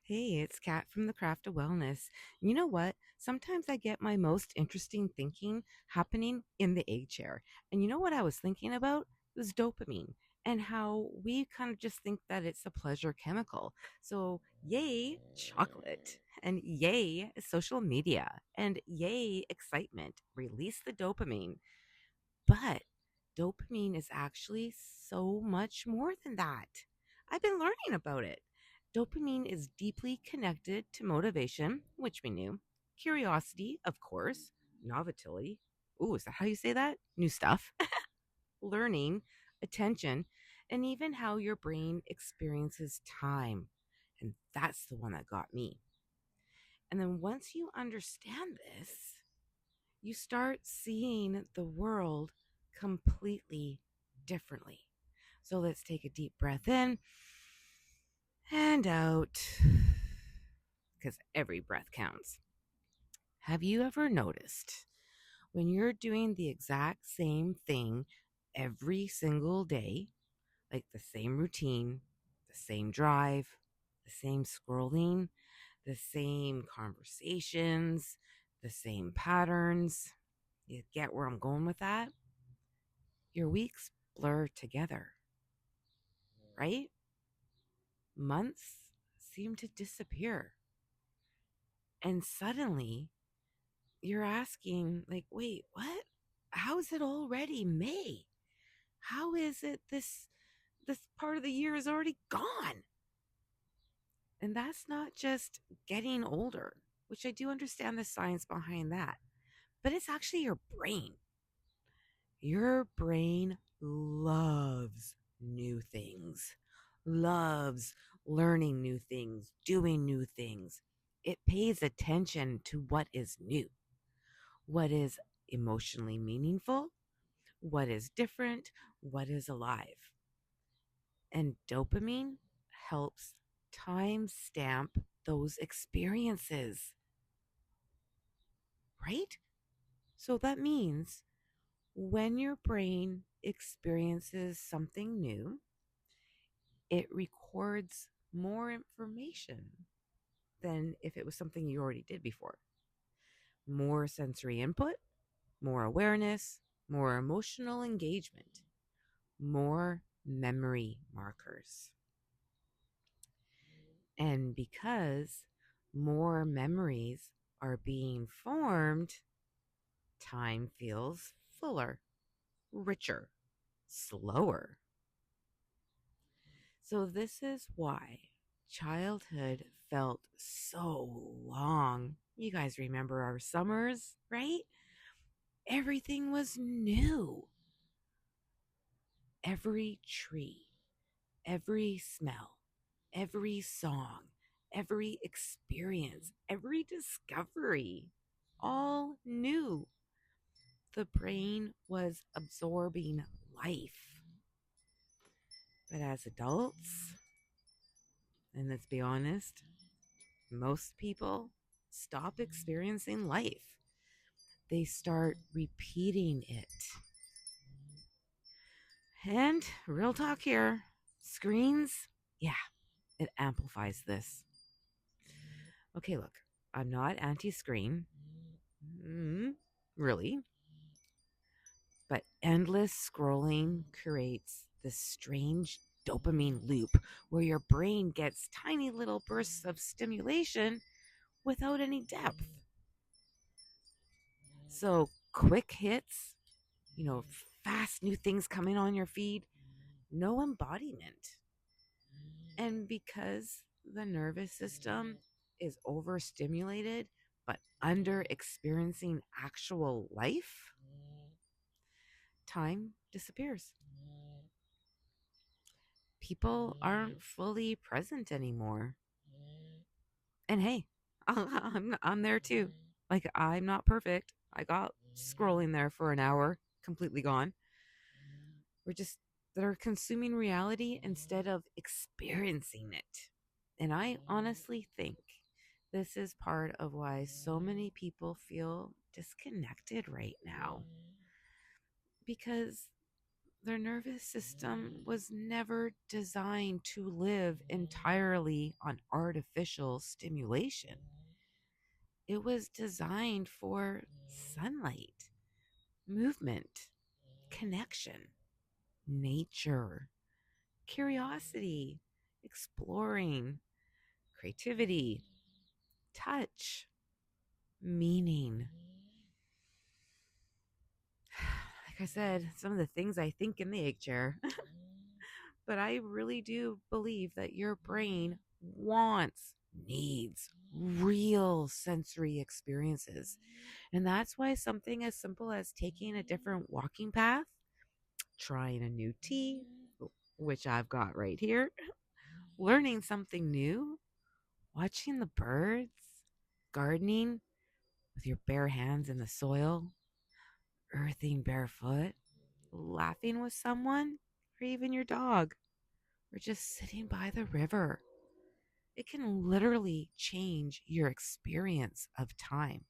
Hey, it's Kat from the Craft of Wellness. You know what? Sometimes I get my most interesting thinking happening in the egg chair. And you know what I was thinking about? It was dopamine and how we kind of just think that it's a pleasure chemical. So, yay, chocolate, and yay, social media, and yay, excitement. Release the dopamine. But dopamine is actually so much more than that. I've been learning about it. Dopamine is deeply connected to motivation, which we knew, curiosity, of course, novelty. Ooh, is that how you say that? New stuff, learning, attention, and even how your brain experiences time. And that's the one that got me. And then once you understand this, you start seeing the world completely differently. So let's take a deep breath in and out because every breath counts. Have you ever noticed when you're doing the exact same thing every single day, like the same routine, the same drive, the same scrolling, the same conversations, the same patterns? You get where I'm going with that? Your weeks blur together, right? Months seem to disappear. And suddenly you're asking, like, wait, what? How is it already May? How is it this part of the year is already gone? And that's not just getting older, which I do understand the science behind that, but it's actually your brain. Your brain loves new things, loves learning new things, doing new things. It pays attention to what is new, what is emotionally meaningful, what is different, what is alive. And dopamine helps timestamp those experiences, right? So that means when your brain experiences something new, it records more information than if it was something you already did before. More sensory input, more awareness, more emotional engagement, more memory markers. And because more memories are being formed, time feels fuller, richer, slower. So, this is why childhood felt so long. You guys remember our summers, right? Everything was new. Every tree, every smell, every song, every experience, every discovery, all new. The brain was absorbing life. But as adults, and let's be honest, most people stop experiencing life. They start repeating it. And real talk here, screens, yeah, it amplifies this. Okay, look, I'm not anti screen, really, but endless scrolling creates this strange dopamine loop where your brain gets tiny little bursts of stimulation without any depth. So, quick hits, fast new things coming on your feed, no embodiment. And because the nervous system is overstimulated but under experiencing actual life, time disappears. People aren't fully present anymore. And hey, I'm there too. Like, I'm not perfect. I got scrolling there for an hour, completely gone. We're just that are consuming reality instead of experiencing it. And I honestly think this is part of why so many people feel disconnected right now, because Their nervous system was never designed to live entirely on artificial stimulation. It was designed for sunlight, movement, connection, nature, curiosity, exploring, creativity, touch, meaning. Like I said, some of the things I think in the egg chair, but I really do believe that your brain wants, needs real sensory experiences. And that's why something as simple as taking a different walking path, trying a new tea, which I've got right here, learning something new, watching the birds, gardening with your bare hands in the soil, earthing barefoot, laughing with someone, or even your dog, or just sitting by the river. It can literally change your experience of time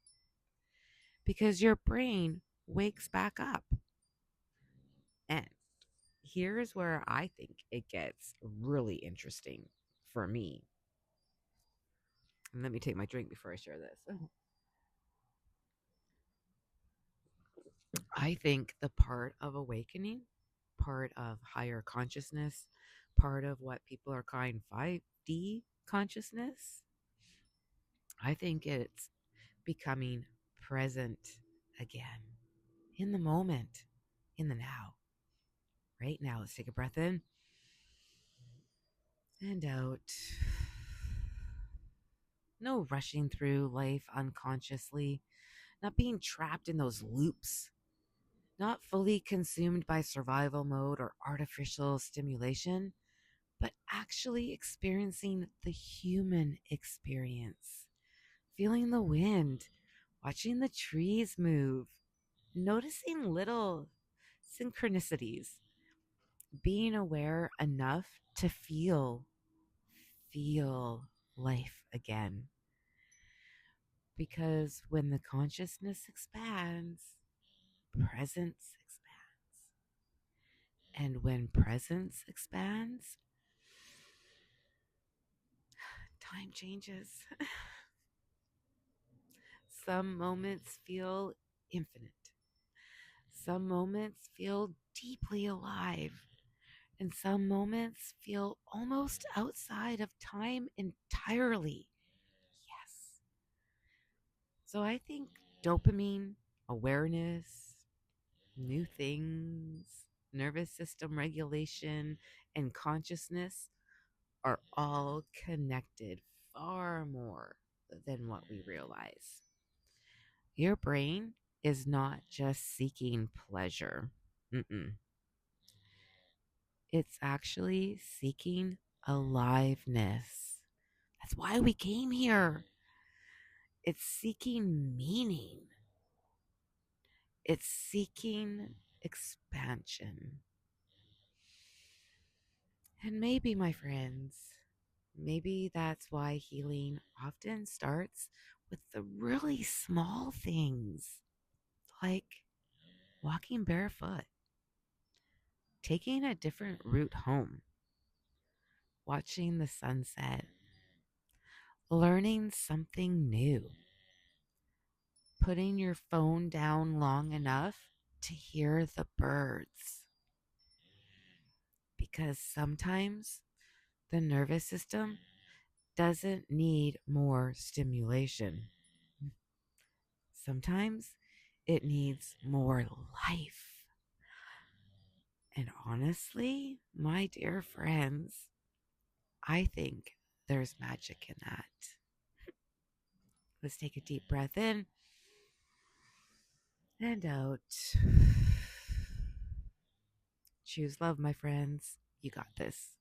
because your brain wakes back up. And here's where I think it gets really interesting for me. And let me take my drink before I share this. I think the part of awakening, part of higher consciousness, part of what people are calling 5D consciousness, I think it's becoming present again in the moment, in the now. Right now, let's take a breath in and out. No rushing through life unconsciously, not being trapped in those loops, not fully consumed by survival mode or artificial stimulation, but actually experiencing the human experience, feeling the wind, watching the trees move, noticing little synchronicities, being aware enough to feel life again. Because when the consciousness expands, presence expands. And when presence expands, time changes. Some moments feel infinite. Some moments feel deeply alive. And some moments feel almost outside of time entirely. Yes. So I think dopamine, awareness, new things, nervous system regulation, and consciousness are all connected far more than what we realize. Your brain is not just seeking pleasure. Mm-mm. It's actually seeking aliveness. That's why we came here. It's seeking meaning. It's seeking expansion. And maybe, my friends, maybe that's why healing often starts with the really small things, like walking barefoot, taking a different route home, watching the sunset, learning something new, putting your phone down long enough to hear the birds. Because sometimes the nervous system doesn't need more stimulation. Sometimes it needs more life. And honestly, my dear friends, I think there's magic in that. Let's take a deep breath in and out. Choose love, my friends. You got this.